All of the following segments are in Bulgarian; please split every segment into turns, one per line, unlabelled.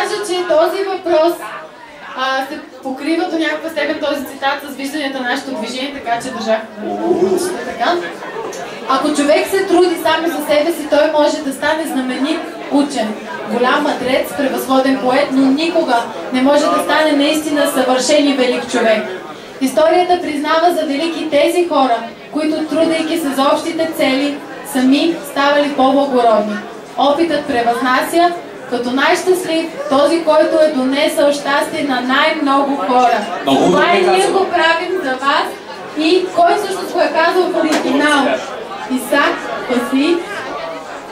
кажа, че този въпрос се покрива до някаква степен този цитат с вижданията на нашето движение, така че държах така. Ако човек се труди само за себе си, той може да стане знаменит учен, голям мъдрец, превъзходен поет, но никога не може да стане наистина съвършен и велик човек. Историята признава за велики тези хора, които, трудейки се за общите цели, сами ставали по-благородни. Опитът превъзнася, като най-щастлив този, който е донесъл щастие на най-много хора. Това и ние го правим за вас. И кой всъщност го е казал в оригинал? Исак Баси,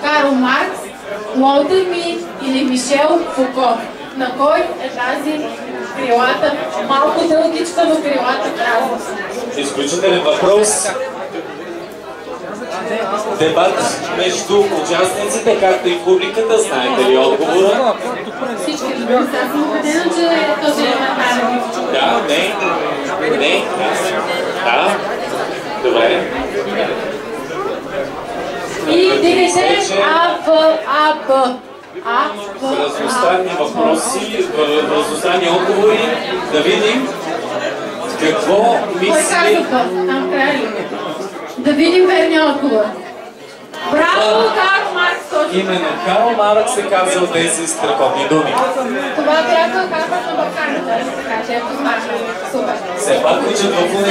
Карл Маркс, Уолтер Мит или Мишел Фуко. На кой е тази крилата, малко дългичка, но крилата фраза?
Изключителен въпрос. Дебат между участниците, както и публиката. Знаете ли отговора?
Всички разбира се. Аз съм убедена, че този е натарен.
Да, не. Да. Добре.
И дигайте АБ.
Разностранни въпроси, разностранни отговори. Да видим какво мисли...
Кой казва Б? Там край ли? Да видим верния отговор. Браво, Карл Маркс! Точно.
Именно Карл Маркс е казал тези страхотни думи.
Това бяха казват на Балканите, да се каже. Ето знаеш. Супер.
Все пак учат в